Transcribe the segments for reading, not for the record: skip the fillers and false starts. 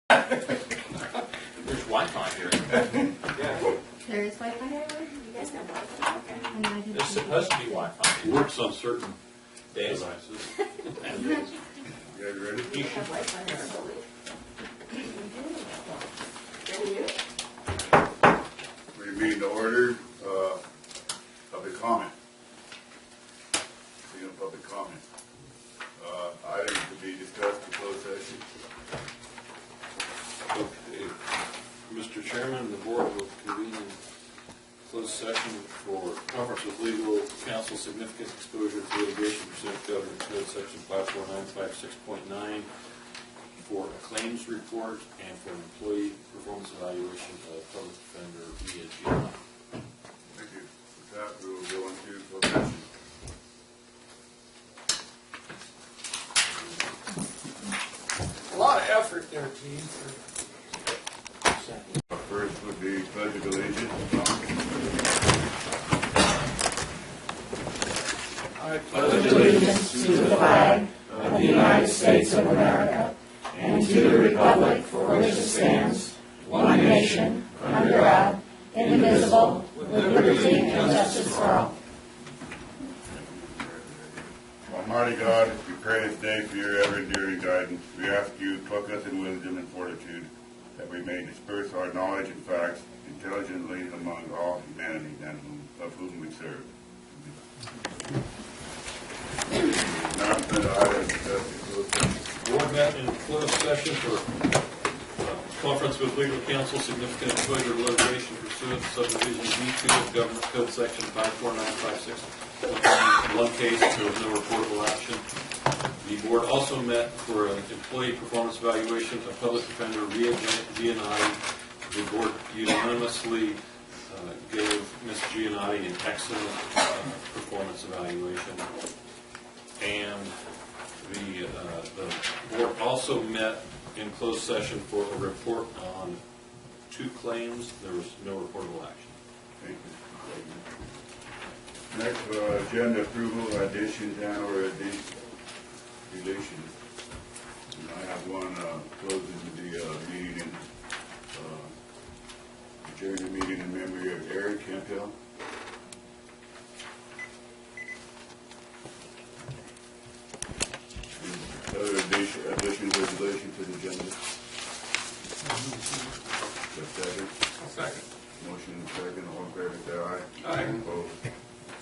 There's Wi-Fi here. Yeah. There is Wi-Fi here? You guys got Wi-Fi? Okay. There's supposed to be Wi-Fi. It works on certain Days. devices. And days. You guys ready? We have Wi-Fi here, I believe. We meet to order. Public comment. Seeing public comment. Items to be discussed in closed session. Okay. Mr. Chairman, the board will convene in closed session for conference with legal counsel, significant exposure to litigation pursuant to Government Code Section 54956.9 for a claims report and for an employee performance evaluation of public defender via GMI. Thank you. With that, we will go into closed session. A lot of effort there, team. First would be pledge of allegiance. I pledge allegiance to the flag of the United States of America and to the republic for which it stands, one nation, under God, indivisible, with liberty and justice for all. Almighty God, we pray this day for your ever-enduring guidance. We ask you to cloak us in wisdom and fortitude, that we may disperse our knowledge and facts intelligently among all humanity, and of whom we serve. Announcement items. Board met in closed session for conference with legal counsel, significant exposure to litigation pursuant to subdivision D2 of Government Code Section 54956. One case, there was no reportable action. The board also met for an employee performance evaluation of public defender via Giannotti. The board unanimously gave Ms. Giannotti an excellent performance evaluation. And the board also met in closed session for a report on 2 claims. There was no reportable action. Thank you. Next, agenda approval, additions and or deletions. And I have one closing the meeting and adjourn the meeting in memory of Eric Campbell. Other additions or deletions to the agenda. Second. Second. Motion second. All in favor, say aye. Aye. Opposed?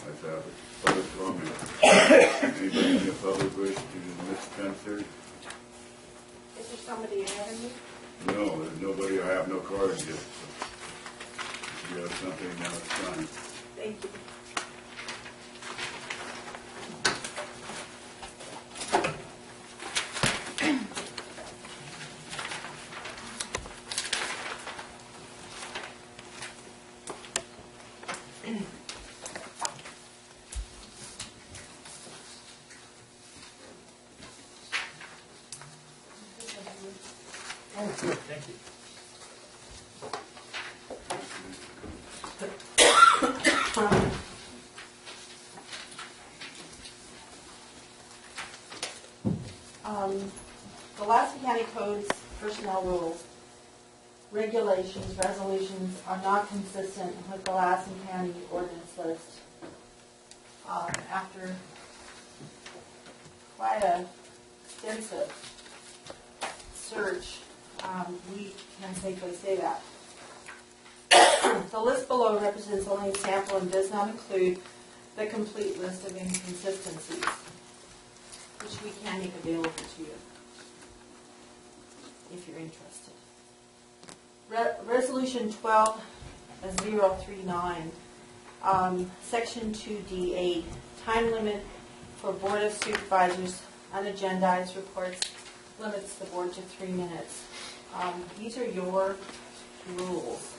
Ayes have it. Public comment. Anybody in the public wish to Ms. Spencer? Is there somebody ahead of me? No, there's nobody. I have no cards yet. So if you have something, now it's time. Thank you. Oh, good. Thank you. The Lassen County Code's personnel rules, regulations, resolutions are not consistent with the Lassen County ordinance list. After quite an extensive search, we can safely say that. The list below represents only a sample and does not include the complete list of inconsistencies, which we can make available to you if you're interested. Resolution 12-039, Section 2D8, time limit for Board of Supervisors unagendized reports limits the board to 3 minutes. These are your rules.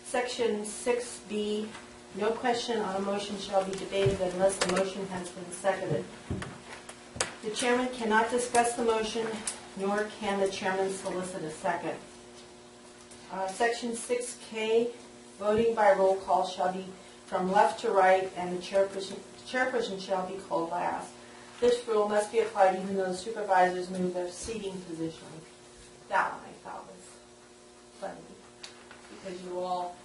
Section 6B, no question on a motion shall be debated unless the motion has been seconded. The chairman cannot discuss the motion, nor can the chairman solicit a second. Section 6K, voting by roll call shall be from left to right, and the chairperson shall be called last. This rule must be applied even though the supervisors move their seating position. That because you all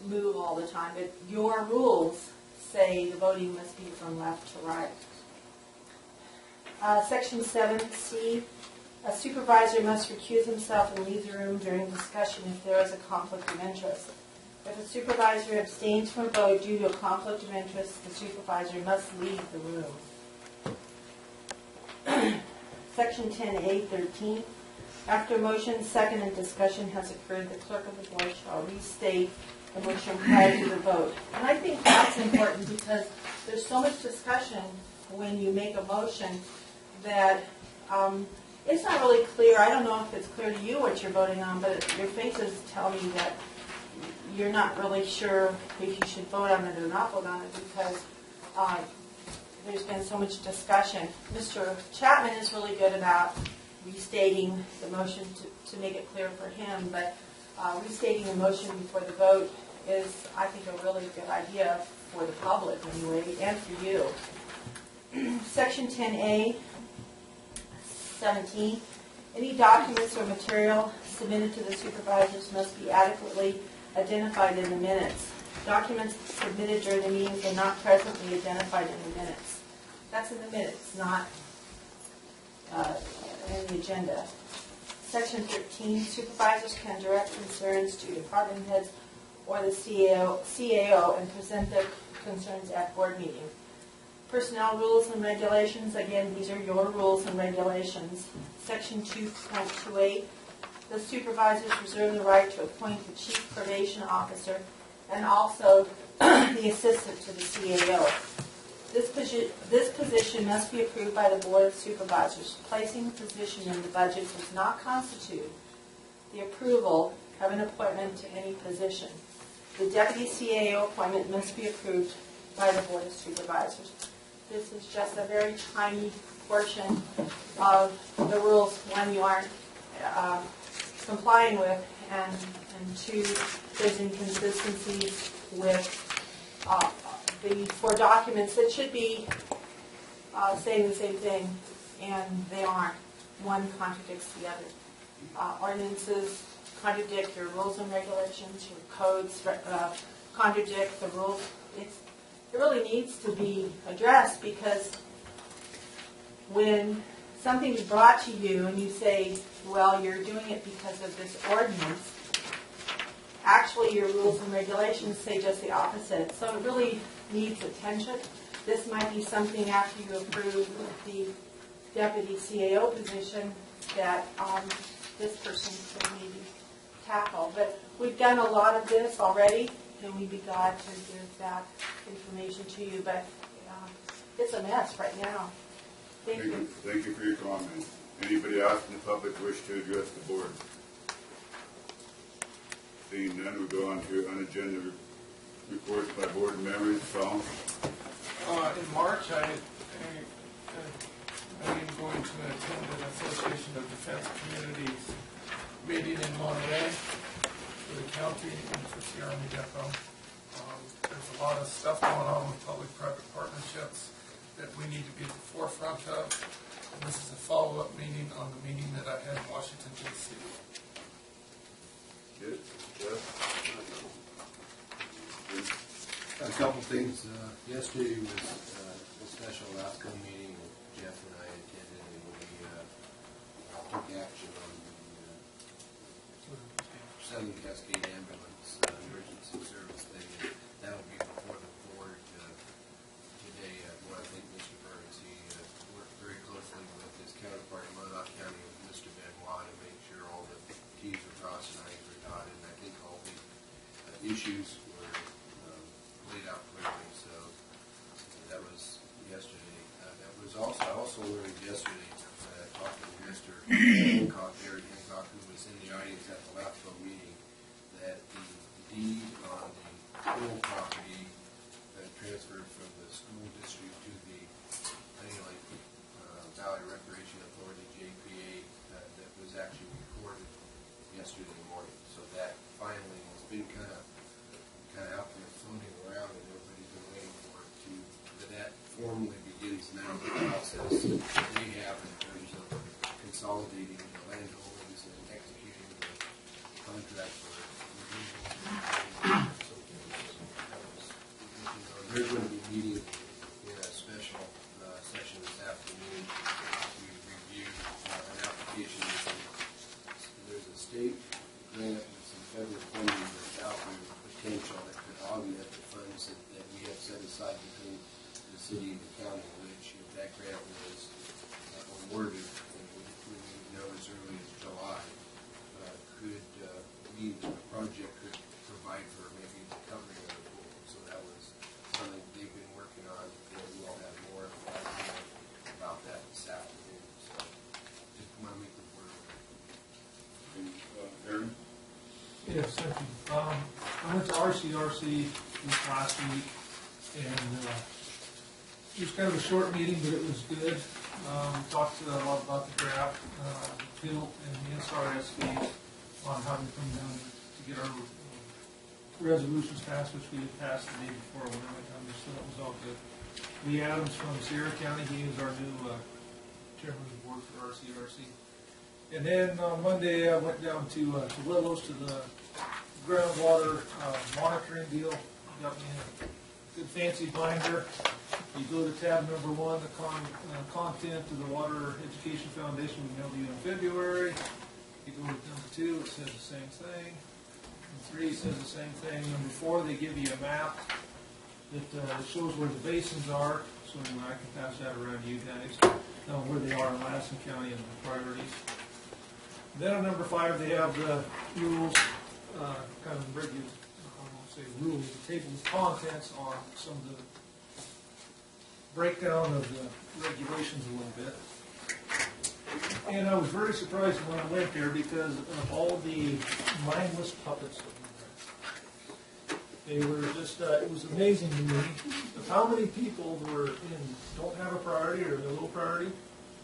move all the time, but your rules say the voting must be from left to right. Section 7C, a supervisor must recuse himself and leave the room during discussion if there is a conflict of interest. If a supervisor abstains from a vote due to a conflict of interest, the supervisor must leave the room. Section 10A.13, after a motion, second, and discussion has occurred, the clerk of the board shall restate the motion prior to the vote. And I think that's important because there's so much discussion when you make a motion that it's not really clear. I don't know if it's clear to you what you're voting on, but your faces tell me that you're not really sure if you should vote on it or not vote on it because there's been so much discussion. Mr. Chapman is really good about restating the motion to make it clear for him, but restating the motion before the vote is, I think, a really good idea for the public anyway, and for you. Section 10A, 17, any documents or material submitted to the supervisors must be adequately identified in the minutes. Documents submitted during the meetings are not presently identified in the minutes. That's in the minutes, not in the agenda. Section 13, supervisors can direct concerns to department heads or the CAO and present their concerns at board meeting. Personnel rules and regulations, again, these are your rules and regulations. Section 2.28, the supervisors reserve the right to appoint the chief probation officer and also the assistant to the CAO. This position must be approved by the Board of Supervisors. Placing the position in the budget does not constitute the approval of an appointment to any position. The deputy CAO appointment must be approved by the Board of Supervisors. This is just a very tiny portion of the rules, one you aren't complying with, and two, there's inconsistencies with the four documents that should be saying the same thing, and they aren't. One contradicts the other. Ordinances contradict your rules and regulations, your codes contradict the rules. It really needs to be addressed because when something's brought to you and you say, well, you're doing it because of this ordinance, actually your rules and regulations say just the opposite. So it really needs attention. This might be something after you approve the deputy CAO position that this person could maybe tackle. But we've done a lot of this already, and we'd be glad to give that information to you. But it's a mess right now. Thank you. Thank you for your comments. Anybody else in the public wish to address the board? Seeing none, we'll go on to unagenda reports by board members. Tom? In March, I am going to attend an Association of Defense Communities meeting in Monterey for the county and for the Army Depot. There's a lot of stuff going on with public-private partnerships that we need to be at the forefront of. And this is a follow-up meeting on the meeting that I had in Washington, D.C. Good. Jeff? A couple things. Yesterday was a special outcome meeting that Jeff and I attended, and we took action on the Southern Cascade Ambulance emergency service thing. And that will be before the board today. Well, I think Mr. Burns, he worked very closely with his counterpart in Monmouth County, with Mr. Benoit, to make sure all the T's were crossed and I's were dotted. And I think all the issues were laid out clearly. So that was yesterday. That was also, I also learned yesterday, talking to Mr. Hancock, Eric Hancock, who was in the audience at the LAFCO meeting, that the deed on the old property that transferred from the school district to the Valley Recreation Authority, JPA, that was actually recorded yesterday morning. So that finally has been kind of out there floating around, and everybody's been waiting for it that formally begins now the process that we have in terms of consolidating the land holdings and executing the contract for removal thinking the project could provide for maybe the covering of the pool. So that was something they've been working on, and we'll have more information about that this afternoon. So just want to make the board aware. Aaron? Yes, thank you. I went to RCRC this last week, and it was kind of a short meeting, but it was good. Talked a lot about the draft, bill and the SRSD on how we come down to get our resolutions passed, which we had passed the day before when I went down there, so that was all good. Lee Adams from Sierra County, he is our new chairman of the board for RCRC. And then on Monday, I went down to Willows to the groundwater monitoring deal. Got me a good fancy binder. You go to tab number 1, the content of the Water Education Foundation we mailed you in February. You go to number 2, it says the same thing. Number 3 says the same thing. Number 4, they give you a map that shows where the basins are, so I can pass that around to you guys, know where they are in Lassen County and the priorities. Then on number 5, they have the rules, kind of regular, I won't say rules, the table of contents on some of the breakdown of the regulations a little bit. And I was very surprised when I went there because of all the mindless puppets that were there. They were just, it was amazing to me of how many people were don't have a priority or a low priority.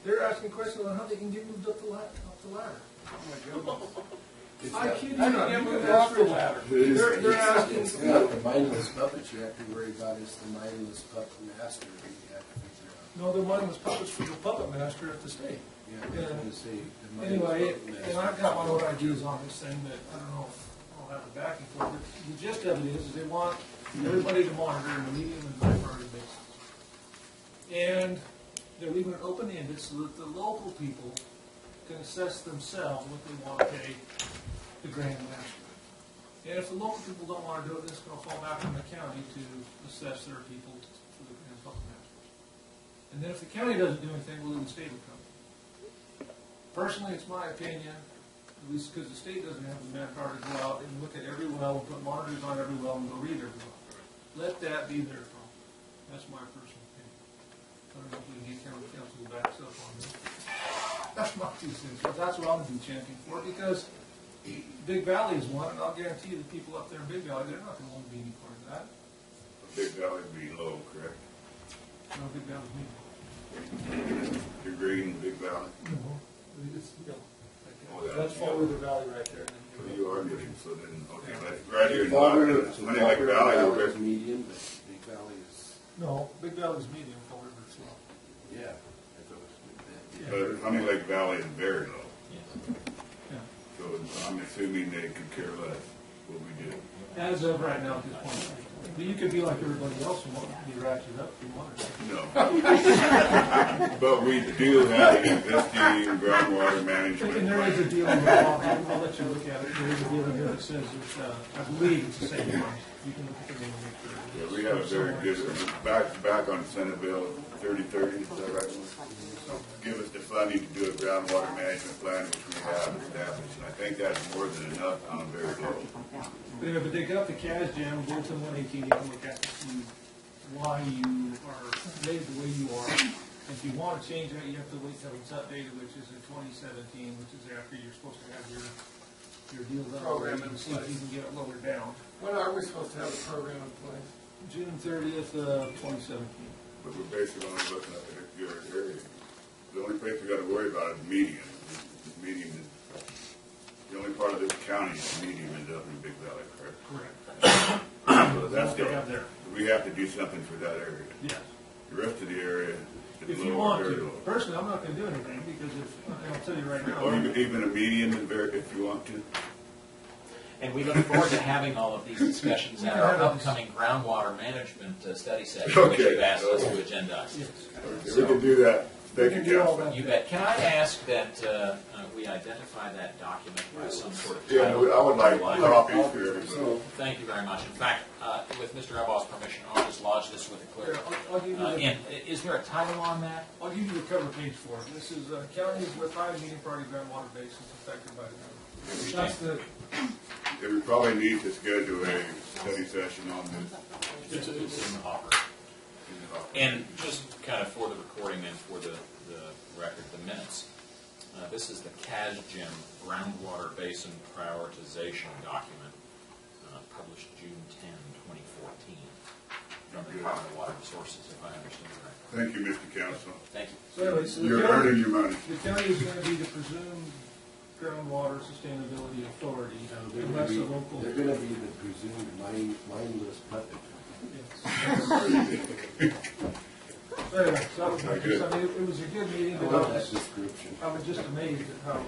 They're asking questions on how they can get moved up the ladder. Oh my goodness. I kid you not, you get off the ladder. They're asking. It's not the mindless puppets you have to worry about, it's the mindless puppet master that you have to figure out. No, they're mindless puppets for the puppet master at the state. Yeah, I was gonna say, the mindless Anyway, puppet master. and I've got my own ideas on this thing, but I don't know if I'll have the backing for it. But the gist of it is they want everybody to monitor in a medium and high priority basis. And they're leaving it open-ended so that the local people can assess themselves what they want to pay the Grand Master. And if the local people don't want to do it, it's going to fall back on the county to assess their people for the Grand Public Masters. And then if the county doesn't do anything, well, then the state will come. Personally, it's my opinion, at least because the state doesn't have the manpower to go out and look at every well, and put monitors on every well, and go read every well. Let that be their problem. That's my personal opinion. I don't know if we can get county council to back us up on this. That's my 2 cents, but that's what I'm going to be chanting for, because Big Valley is one, and I'll guarantee you the people up there in Big Valley, they're not going to want to be any part of that. Big Valley would be low, correct? No, Big Valley's me. You're grading Big Valley? No, it's, Oh, yeah. that's Fall River Valley right there. So you are moving, so then, okay, but right here in Fall River- Honey Lake Valley, Fall over River's medium, but Big Valley is, No, Big Valley's medium, Fall River's low. yeah. I thought it was but Honey Lake Valley is very low. Yeah. So I'm assuming they could care less what we do. As of right now, at this point. But you could be like everybody else and want to be ratcheted up if you wanted to. No. But we do have an existing groundwater management And there is a plan. deal in there, I'll let you look at it, there is a deal in there that says it's, I believe it's the same one. You can look at the name and make sure. Yeah, we have a very good, back on Senate Bill 3030, is that right? Give us the funding to do a groundwater management plan, which we have established. And I think that's more than enough on very low. But they got the CAS jam, Bulletin 118, you can look at to see why you are made the way you are. If you want to change that, you have to wait till it's updated, which is in 2017, which is after you're supposed to have your deal done. Program in and see if you can get it lowered down. When are we supposed to have a program in place? June 30th, 2017. But we're basically only looking at your area. The only place we got to worry about is medium. Medium is, the only part of this county is medium is up in Big Valley, correct? Correct. So that's what they have there. we have to do something for that area. Yes. The rest of the area is If you low, want very to. low. Personally, I'm not going to do anything because I'll tell you right now. Or even a medium is very, if you want to. And we look forward to having all of these discussions at our upcoming groundwater management study session, which Okay. you've asked us to agendize. Yes. We can do that. Thank you, We can do all Councilman. that. You bet. Can I ask that we identify that document by some sort of Yeah, title? I would like Line? copies for everybody. Thank you very much. In fact, with Mr. Ebbaugh's permission, I'll just lodge this with the Here, clerk. I'll give you the. And is there a title on that? I'll give you the cover page for it. This is counties with high medium priority groundwater basins affected by the. That's the we probably need to schedule a study session on this. It's in the hopper. And just kind of for the recording and for the record, the minutes, this is the CASGIM Groundwater Basin Prioritization Document, published June 10, 2014, from the Department of Water Resources, if I understand correctly. Thank you, Mr. Council. Thank you. So anyway, so You're earning your money. the county is going to be the presumed groundwater sustainability authority, They're unless a local. going to be the presumed mindless puppet. Yes. So anyway, so that was my Very good. I mean, it was a good meeting, I but love that description. I was just amazed at how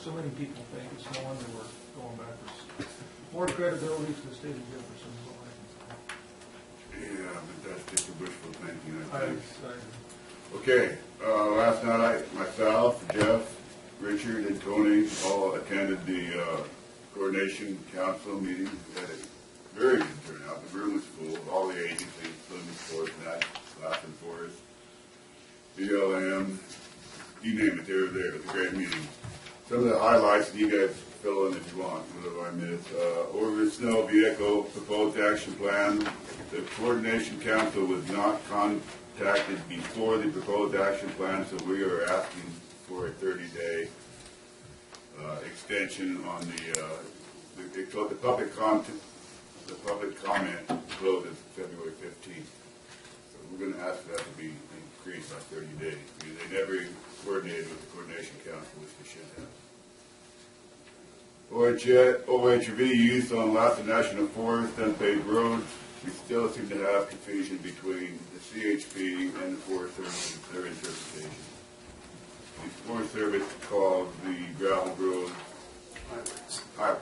so many people think it's no wonder we're going backwards. More credibility to the state of Jefferson is all I can say. Yeah, but that's just a wishful thinking, I I think. agree. Okay, last night, myself, Jeff, Richard, and Tony all attended the coordination council meeting. We had a very good turnout. The room was full. All the agencies, Swimming Sports, Lassen Forest, BLM, you name it, they were there. It was a great meeting. Some of the highlights, you guys fill in if you want, what have I missed? Over the snow vehicle proposed action plan. The coordination council was not contacted before the proposed action plan, so we are asking for a 30-day extension on the public comment closes February 15th. So we're going to ask for that to be increased by 30 days because they never coordinated with the coordination council, which they should have. OHV use on Lassen National Forest, unpaved roads. We still seem to have confusion between the CHP and the Forest Service, their interpretation. The Forest Service called the gravel road highways.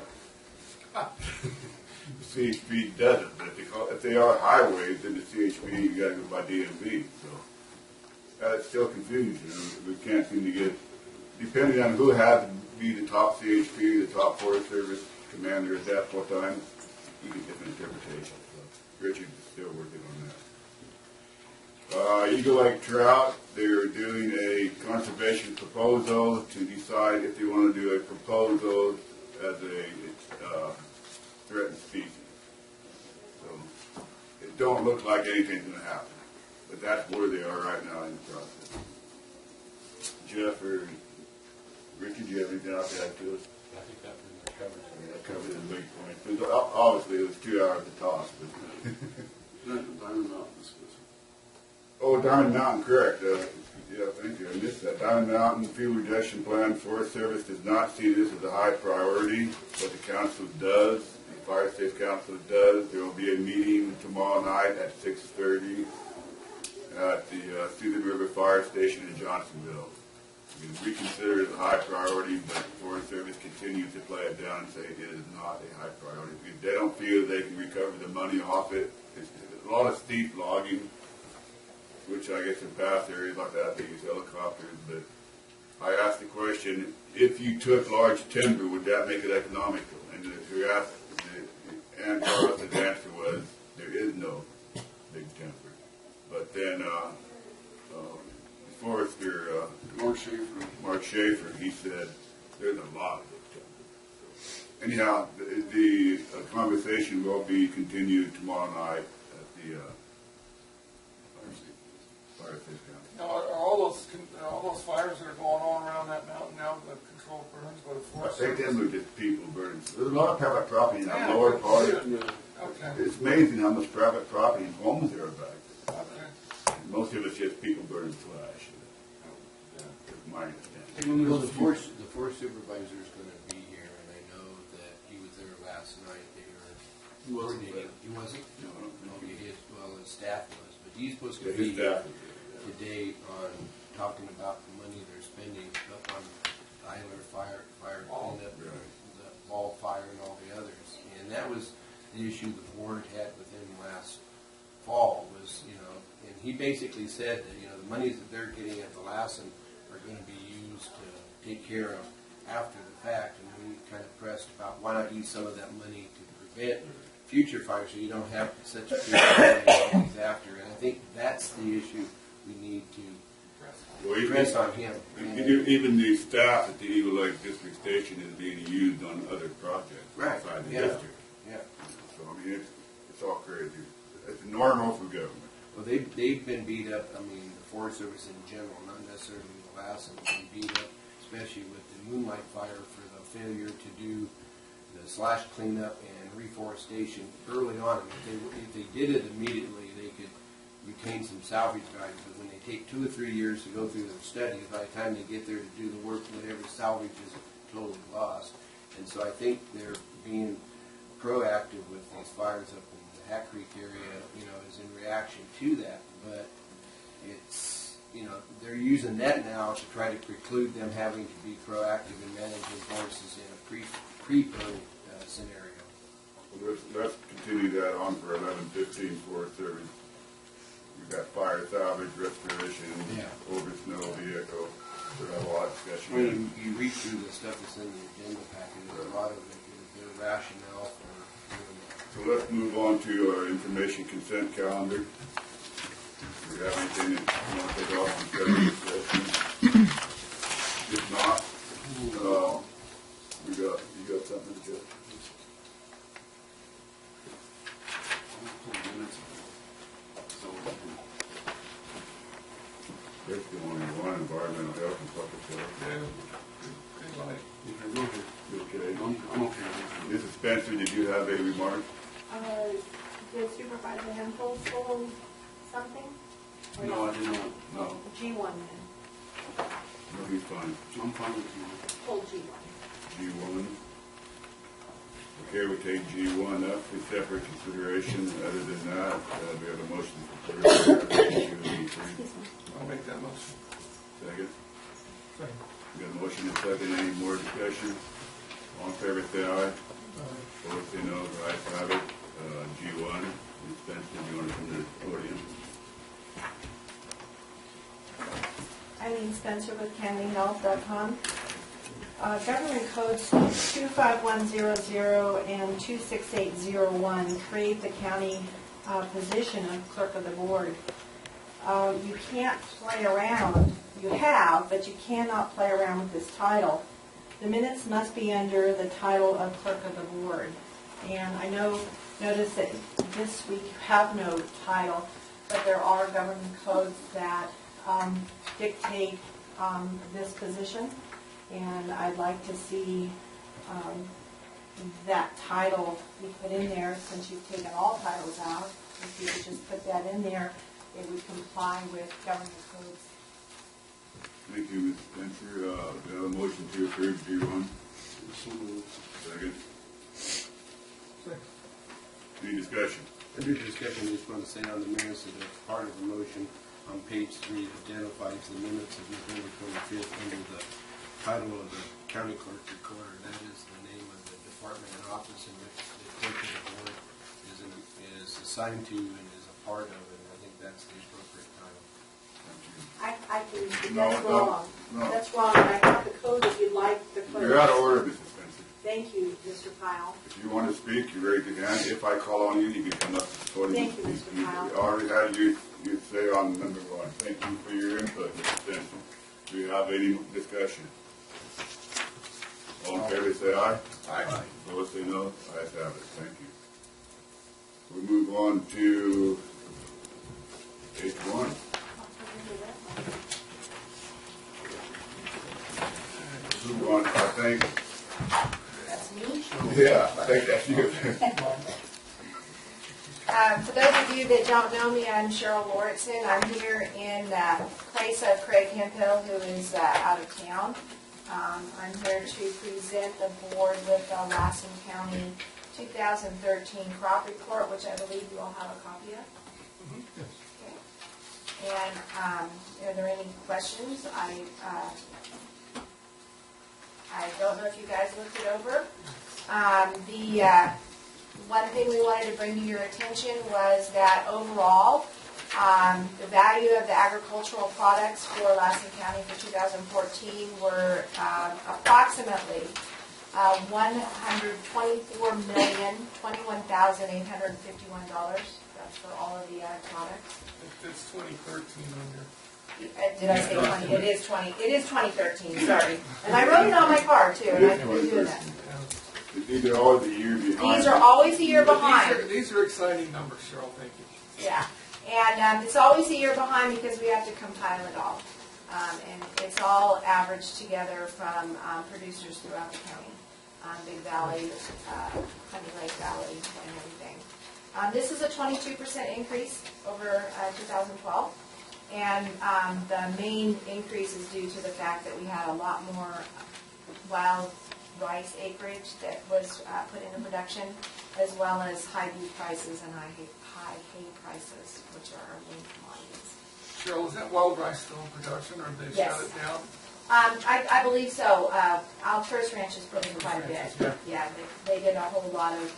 The CHP doesn't, but if they are highways, then the CHP, you gotta go by DMV, so. That's still confusion, we can't seem to get, depending on who has to be the top CHP, the top Forest Service commander at that point in time, you get different interpretations, so Richard's still working on that. Eagle Lake Trout, they're doing a conservation proposal to decide if they want to do a proposal as a threatened species. So it don't look like anything's going to happen, but that's where they are right now in the process. Jeff or Richard, do you have anything else to add to it? I think that pretty much covers it. Yeah, that covered the big point. Because obviously it was 2 hours to talk, but. Diamond Mountain. Oh, Diamond Mountain, correct. Yeah, thank you. I missed that. Diamond Mountain Field Reduction Plan. Forest Service does not see this as a high priority, but the council does. The Fire Safe Council does. There will be a meeting tomorrow night at 6:30 at the Susan River Fire Station in Johnsonville. We consider it a high priority, but Forest Service continues to play it down and say it is not a high priority. Because they don't feel they can recover the money off it. There's a lot of steep logging, which I guess in past areas like that, they use helicopters, but I asked the question, if you took large timber, would that make it economical? And if you asked, and Carlos's answer was, there is no big timber. But then, forester, Mark Schaefer, he said, there's a lot of big timber. Anyhow, the conversation will be continued tomorrow night at the, Fire Safe Council. Now, are all those fires that are going on around that mountain now, the controlled burns by the I Forest think Service? them are just people burning. There's a lot of private property in that Yeah, lower good part. for you. Okay, It's amazing how much private property and homes there are back there. okay. Most of it's just people burning flash. That's my understanding. Well, the forest supervisor is going to be here, and I know that he was there last night. They were coordinating. He wasn't? No, I don't think Okay, his staff was, but he's supposed to His be here staff is there, today on talking about the money they're spending up on Tyler fire cleanup, the ball fire and all the others. And that was the issue the board had with him last fall was, and he basically said that, the monies that they're getting at the Lassen are going to be used to take care of after the fact. And we kind of pressed about why not use some of that money to prevent future fires so you don't have such a big money always after. And I think that's the issue we need to Well, even, That's on him. even the staff at the Eagle Lake District Station is being used on other projects Right, outside the yeah. district. Yeah. So, I mean, it's all crazy. It's normal for government. Well, they've been beat up, I mean, the Forest Service in general, not necessarily the Lassen, been beat up, especially with the Moonlight Fire for the failure to do the slash cleanup and reforestation early on. If they did it immediately, they could retain some salvage value, but when they take 2 or 3 years to go through their studies, by the time they get there to do the work, whatever salvage is totally lost. And so I think they're being proactive with these fires up in the Hat Creek area, is in reaction to that. But it's, they're using that now to try to preclude them having to be proactive in managing forests in a pre-burn scenario. Well, let's continue that on for 11:15 Forest Service. We've got fire salvage, restoration, Yeah. over snow vehicle. We'll have a lot of discussion. When you read through the stuff that's in the agenda packet, there's a lot of it, their rationale for doing that. So let's move on to our information consent calendar. Do we have anything that you want to take off from executive session? If not, you got something to do? There's the only one, environmental health and public health. Yeah, good light. You okay? I'm okay. Mrs. Spencer, did you have a remark? Did Supervisor Hempel pull something? Or No, I did not. No. G1 then. No, he's fine. I'm fine with you. Pull G1. G1. Okay, we take G1 up for separate consideration. Other than that, we have a motion for G3. I'll make that motion. Second. Second. We got a motion and second. Any more discussion? All in favor, say aye. Opposed, say no. The ayes have it. G1. Ms. Spencer, do you want to come to the podium? Eileen Spencer with CandyHealth.com. Government codes 25100 and 26801 create the county position of clerk of the board. You can't play around. You have, but you cannot play around with this title. The minutes must be under the title of clerk of the board. And I notice that this week you have no title, but there are government codes that dictate this position. And I'd like to see that title be put in there, since you've taken all titles out. If you could just put that in there, it would comply with government codes. Thank you, Ms. Spencer. Do you have a motion to approve G1? Second. Second. Any discussion? Under discussion, I just want to say on the minutes that as part of the motion on page 3, it identifies the minutes of November 25th under the title of the county clerk recorder. That is the name of the department and office in which the clerk of the board is assigned to and is a part of, and I think that's the appropriate title. I think No, that's no, wrong. no. That's wrong, and I have the code if you'd like the code. You're out of order, Mrs. Spencer. Thank you, Mr. Pyle. If you want to speak, you raise your hand. If I call on you, you can come up to the podium. Thank you, Mr. Powell. You already had you say on number 1. Thank you for your input, Mrs. Spencer. Do you have any discussion? All in favor, say aye. Aye. Opposed, say no. Ayes have it. Thank you. We move on to H1. Move on, I think. That's me. Yeah, I think that's you. For those of you that don't know me, I'm Cheryl Lauritsen. I'm here in place of Craig Hemphill, who is out of town. I'm here to present the board with the Lassen County 2013 crop report, which I believe you all have a copy of. Okay. And are there any questions? I don't know if you guys looked it over. One thing we wanted to bring to your attention was that overall, the value of the agricultural products for Lassen County for 2014 were approximately $124,021,851. That's for all of the ag products. It's 2013 on your Did I say 20? It is 20. It is 2013. Sorry. And I wrote it on my car too. And I've been doing that. These are always a year behind. These are always a year But behind. These are exciting numbers, Cheryl, thank you. Yeah, and it's always a year behind because we have to compile it all. And it's all averaged together from producers throughout the county, Big Valley, Honey Lake Valley, and everything. This is a 22% increase over 2012. And the main increase is due to the fact that we had a lot more wild rice acreage that was put into production, as well as high beef prices and high hay prices, which are our main commodities. Cheryl, is that wild rice still in production, or did they Yes. shut it down? I believe so. Altours Ranch has put in quite a bit. Yeah. Yeah, they did a whole lot of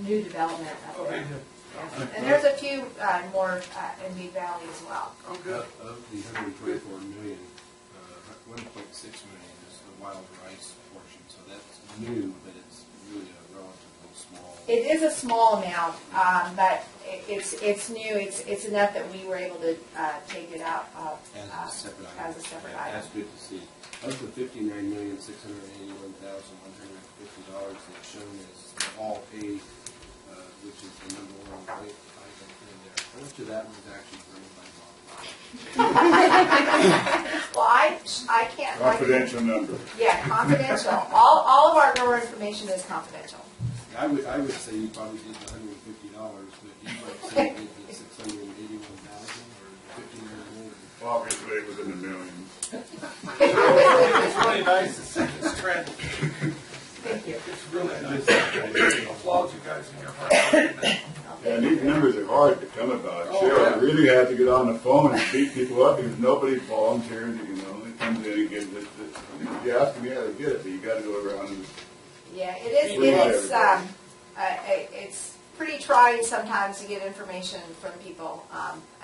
new development up Oh, they there. did. Yeah. And there's a few more in Big Valley as well. Oh, good. Of the 124 million, 1.6 million is the wild rice portion, so that's new, but it's really a relatively small. It is a small amount, but it's new. It's enough that we were able to take it out As a separate item. as a separate item. That's good to see. Of the $59,681,150 that's shown as the all hay, which is the number one item in there, how much of that was actually grown by Bob? Well, I can't. Confidential number. Yeah, confidential. All of our grower information is confidential. I would say you probably did the $150, but you might say you did the $681,000 or $59 million. Obviously, it was in the millions. It's really nice to see this trend. Thank you. It's really nice. I applaud you guys in your hard work. And these numbers are hard to come about. Oh, Cheryl yeah. really had to get on the phone and speak people up because nobody volunteers, you know. It comes in and gives it. If you ask them, yeah, they get it, but you got to go around and Yeah, it's pretty trying sometimes to get information from people.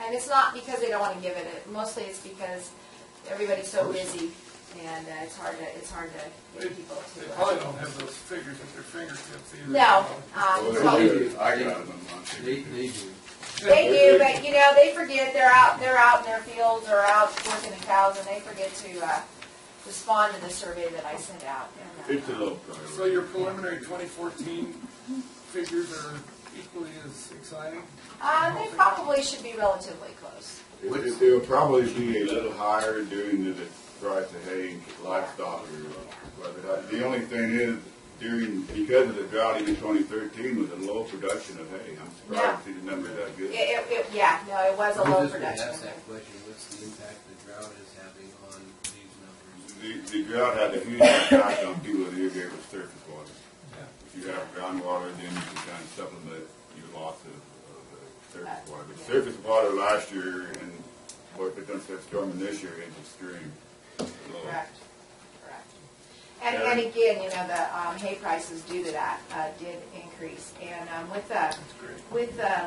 And it's not because they don't want to give it. Mostly it's because everybody's so busy and it's hard to They get people they to. probably don't have those figures at their fingertips either. No, well, so- they do. I got them on They do. they do, but they forget they're out in their fields or out working the cows and they forget to respond to the survey that I sent out. And, It's a low priority. So your preliminary 2014 figures are equally as exciting? they probably should be relatively close. It'll probably be a little higher during the price of hay and livestock. But the only thing is, because of the drought in 2013 was a low production of hay. I'm surprised to see the numbers that good. It was a I'm low just gonna production. ask that question, what's the impact the drought is having on these numbers? The drought had a huge impact on people that live here with surface water. Yeah. If you have groundwater, then you can kind of supplement your loss of surface water. But surface water last year and what they're going to start storming this year is extreme. Low. Correct. And again, the hay prices due to that did increase. And with the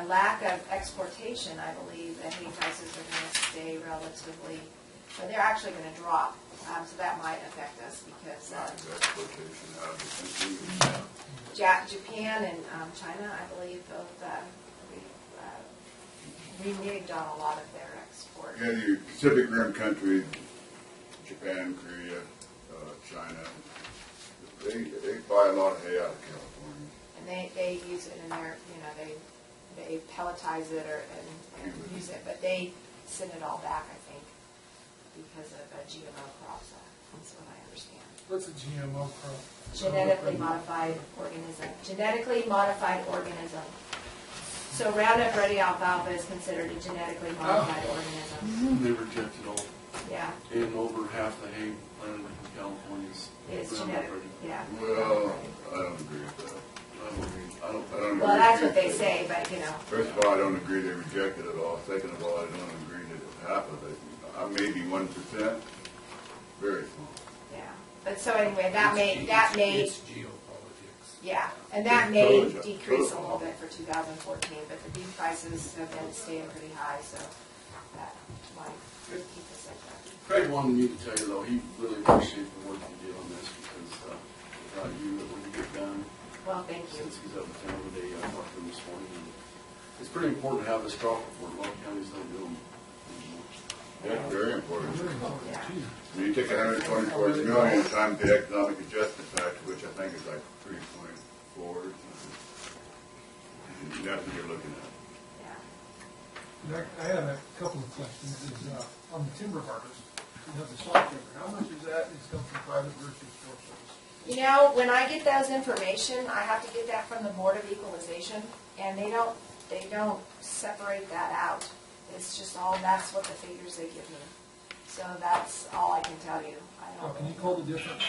lack of exportation, I believe the hay prices are going to stay relatively, but they're actually going to drop. So that might affect us because Exportation out of the country. Japan and China, I believe, both reneged on a lot of their export. Yeah, the Pacific Rim countries, Japan, Korea, China, they buy a lot of hay out of California. And they use it in their, they pelletize it and use it, but they send it all back, I think, because of GMO crops. That's what I understand. What's a GMO crop? Genetically modified organism. So Roundup Ready alfalfa is considered a genetically modified organism. They reject it all. Yeah, And over half the hay planted in California is it's Roundup genetic. Ready. Yeah. Well, I don't agree with that. I don't I don't Well, agree that's with what they that. say, but First of all, I don't agree they rejected it all. Second of all, I don't agree that half of it. Maybe 1%, very small. yeah. But so anyway, that may It's geopolitics. yeah, and that may Totally. decrease a little bit for 2014. But the beef prices have been staying pretty high, so that might keep us like that. Craig wanted me to tell you, though, he really appreciates the work you did on this because without you, it wouldn't get done. Well, thank you. Since he's up in town today, I talked to him this morning. And it's pretty important to have this crop report. A lot of counties don't do them anymore. That's very important. Yeah. When you take 124 million times the economic adjustment factor, which I think is like 3.4 or something, that's what you're looking at. Yeah. I have a couple of questions. Is, on the timber harvest, you have the salt timber, how much is that is come from private versus Forest Service? You know, when I get those information, I have to get that from the Board of Equalization, and they don't separate that out. It's just all, that's what the figures they give me. So that's all I can tell you. I Now, don't. can you call the difference?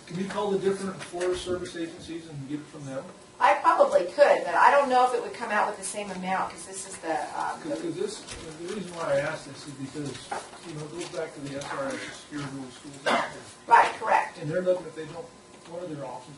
Can you call the different Forest Service agencies and get it from them? I probably could, but I don't know if it would come out with the same amount, because this is the Because this, the reason why I ask this is because, you know, it goes back to the SRS, Secure Rural Schools. right, correct. And they're looking, if they don't, one of their options